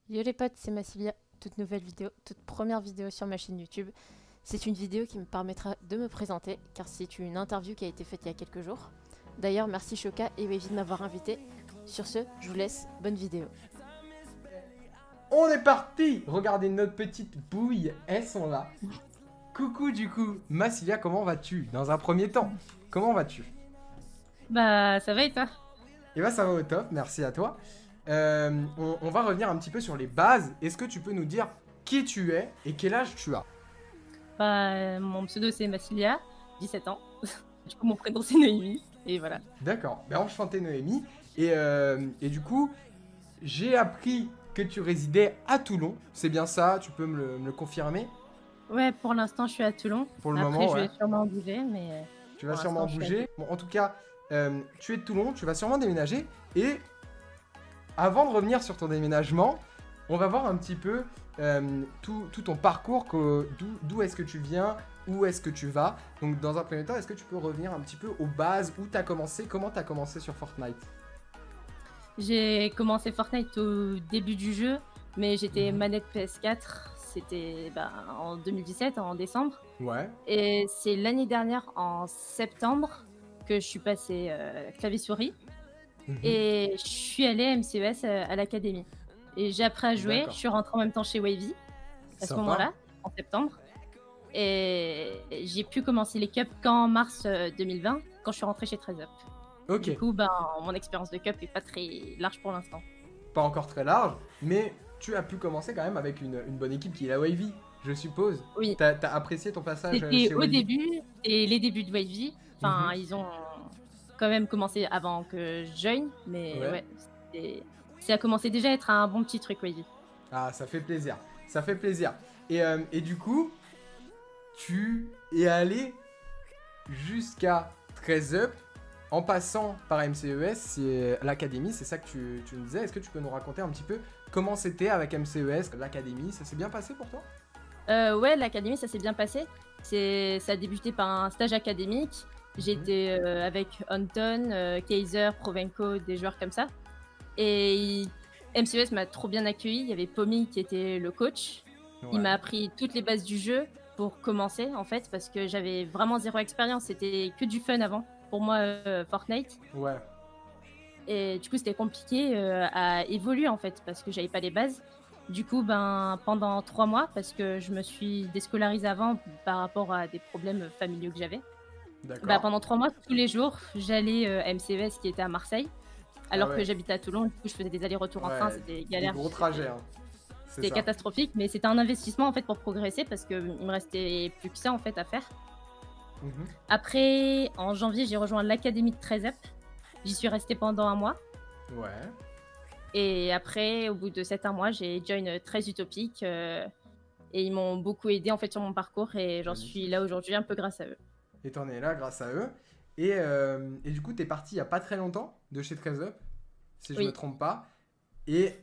Yo les potes, c'est Massilia, toute nouvelle vidéo, toute première vidéo sur ma chaîne YouTube. C'est une vidéo qui me permettra de me présenter car c'est une interview qui a été faite il y a quelques jours. D'ailleurs, merci Shoka et Wavy de m'avoir invité. Sur ce, je vous laisse, bonne vidéo. On est parti. Regardez notre petite bouille, elles sont là. Coucou du coup, Massilia, comment vas-tu? Dans un premier temps, comment vas-tu? Bah, ça va et toi? Eh ben ça va au top, merci à toi. On va revenir un petit peu sur les bases. Est-ce que tu peux nous dire qui tu es et quel âge tu as? Bah, mon pseudo c'est Massilia, 17 ans. Du coup, mon prénom c'est Noémie, et voilà. D'accord, ben enchanté Noémie. Et du coup, j'ai appris que tu résidais à Toulon. C'est bien ça, tu peux me le confirmer? Ouais, pour l'instant, je suis à Toulon. Pour le Après, moment, je ouais. vais sûrement bouger, mais Tu pour vas sûrement l'instant, je suis à bouger. Bon, en tout cas, tu es de Toulon, tu vas sûrement déménager. Et avant de revenir sur ton déménagement, on va voir un petit peu tout ton parcours, d'où est-ce que tu viens, où est-ce que tu vas. Donc dans un premier temps, est-ce que tu peux revenir un petit peu aux bases, où tu as commencé, comment tu as commencé sur Fortnite? J'ai commencé Fortnite au début du jeu, mais j'étais Mhm. manette PS4. C'était en 2017, en décembre. Ouais. Et c'est l'année dernière, en septembre, que je suis passée clavier-souris. Mhm. Et je suis allée MCES à l'académie. Et j'ai appris à jouer. Je D'accord. suis rentrée en même temps chez Wavy à ce Sympa. moment-là, en septembre. Et j'ai pu commencer les cups qu'en mars 2020, quand je suis rentrée chez 13up. Ok. Du coup, mon expérience de cup est pas très large pour l'instant. Pas encore très large, mais tu as pu commencer quand même avec une bonne équipe qui est la Wavy, je suppose. Oui, T'as apprécié ton passage c'était chez au Wavy? début et les débuts de Wavy. Enfin, Mhm. ils ont quand même commencé avant que je join, mais Ouais. ouais, ça a commencé déjà à être un bon petit truc Wavy. Ah, ça fait plaisir. Ça fait plaisir. Et du coup, tu es allé jusqu'à 13up en passant par MCES, c'est l'académie, c'est ça que tu nous disais. Est-ce que tu peux nous raconter un petit peu comment c'était avec MCES, l'académie? Ça s'est bien passé pour toi? Ouais, l'académie, ça s'est bien passé. Ça a débuté par un stage académique. J'ai Mhm. été avec Anton, Kaiser, Provenco, des joueurs comme ça. Et MCES m'a trop bien accueilli. Il y avait Pommy qui était le coach. Il Ouais. m'a appris toutes les bases du jeu pour commencer, en fait, parce que j'avais vraiment zéro expérience. C'était que du fun avant, pour moi, Fortnite. Ouais. Et du coup, c'était compliqué à évoluer, en fait, parce que j'avais pas les bases. Du coup, pendant 3 mois, parce que je me suis déscolarisée avant par rapport à des problèmes familiaux que j'avais. D'accord. Pendant 3 mois, tous les jours, j'allais à MCES qui était à Marseille, Ah alors que ouais. j'habitais à Toulon. Du coup, je faisais des allers-retours en train, Ouais. c'était Des galère. gros trajets, hein. C'est C'était ça. catastrophique, mais c'était un investissement en fait pour progresser parce qu'il me restait plus que ça en fait à faire. Mhm. Après, en janvier, j'ai rejoint l'académie de 13up. J'y suis restée pendant un mois. Ouais. Et après, au bout de 7 mois, j'ai join très utopique. Et ils m'ont beaucoup aidé en fait sur mon parcours et j'en suis là Magnifique. aujourd'hui un peu grâce à eux. Et t'en es là grâce à eux. Et du coup, t'es parti il y a pas très longtemps de chez 13up, si je me Oui. trompe pas. Et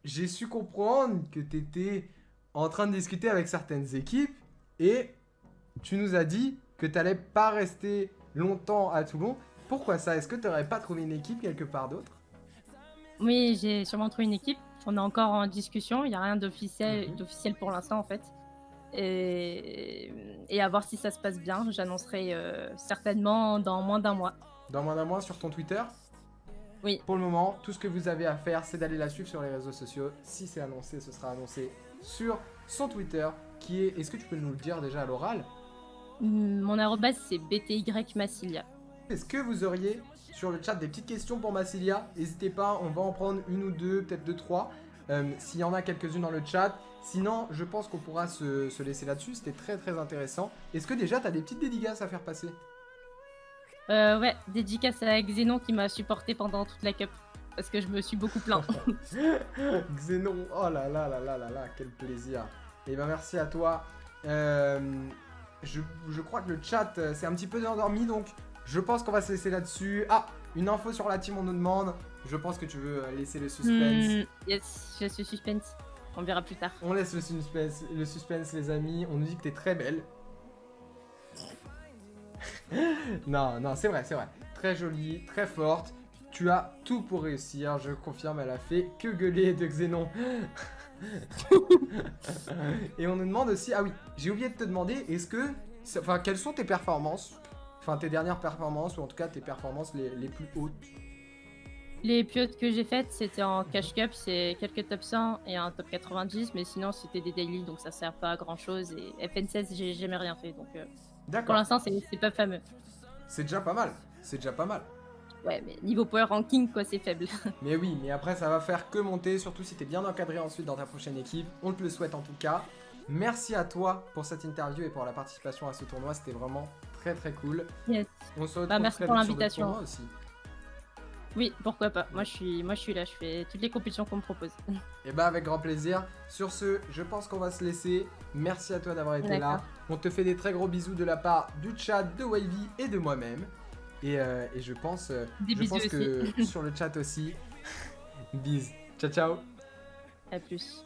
j'ai su comprendre que t'étais en train de discuter avec certaines équipes et tu nous as dit que t'allais pas rester longtemps à Toulon. Pourquoi ça? Est-ce que t'aurais pas trouvé une équipe quelque part d'autre? Oui, j'ai sûrement trouvé une équipe. On est encore en discussion. Il n'y a rien Mhm. d'officiel pour l'instant en fait. Et à voir si ça se passe bien. J'annoncerai certainement dans moins d'un mois. Dans moins d'un mois sur ton Twitter. Oui. Pour le moment, tout ce que vous avez à faire, c'est d'aller la suivre sur les réseaux sociaux. Si c'est annoncé, ce sera annoncé sur son Twitter, qui est... Est-ce que tu peux nous le dire déjà à l'oral? Mon arrobase, c'est BTY Massilia. Est-ce que vous auriez sur le chat des petites questions pour Massilia? N'hésitez pas, on va en prendre une ou deux, peut-être deux, trois. S'il y en a quelques-unes dans le chat. Sinon, je pense qu'on pourra se laisser là-dessus. C'était très très intéressant. Est-ce que déjà, tu as des petites dédicaces à faire passer? Ouais, dédicace à Xenon qui m'a supporté pendant toute la cup. Parce que je me suis beaucoup plaint. Xenon, oh là là là là là là, quel plaisir. Et ben merci à toi. Je crois que le chat s'est un petit peu endormi, donc je pense qu'on va se laisser là-dessus. Ah, une info sur la team, on nous demande. Je pense que tu veux laisser le suspense. Yes, je suis suspense. On verra plus tard. On laisse le suspense, les amis. On nous dit que t'es très belle. Non, non, c'est vrai, c'est vrai. Très jolie, très forte. Tu as tout pour réussir, je confirme, elle a fait que gueuler de Xénon. Et on nous demande aussi, ah oui, j'ai oublié de te demander, enfin, quelles sont tes performances, enfin tes dernières performances, ou en tout cas tes performances les plus hautes? Les plus hautes que j'ai faites, c'était en cash cup, c'est quelques top 100 et un top 90, mais sinon c'était des daily, donc ça sert pas à grand chose. Et FN16, j'ai jamais rien fait, donc pour D'accord, l'instant c'est pas fameux. c'est déjà pas mal, c'est déjà pas mal. Ouais, mais niveau power ranking, quoi, c'est faible. Mais oui, mais après ça va faire que monter, surtout si t'es bien encadré ensuite dans ta prochaine équipe. On te le souhaite en tout cas. Merci à toi pour cette interview et pour la participation à ce tournoi, c'était vraiment très très cool. Yes. On se retrouve Bah, merci très pour vite sur d'autres l'invitation. tournois aussi. Oui, pourquoi pas. Moi je suis là, je fais toutes les compétitions qu'on me propose. Et bah avec grand plaisir. Sur ce, je pense qu'on va se laisser. Merci à toi d'avoir été là. D'accord. On te fait des très gros bisous de la part du chat, de Wavy et de moi-même. Et je pense, Des bisous que sur le chat aussi. Bis. Ciao ciao. À plus.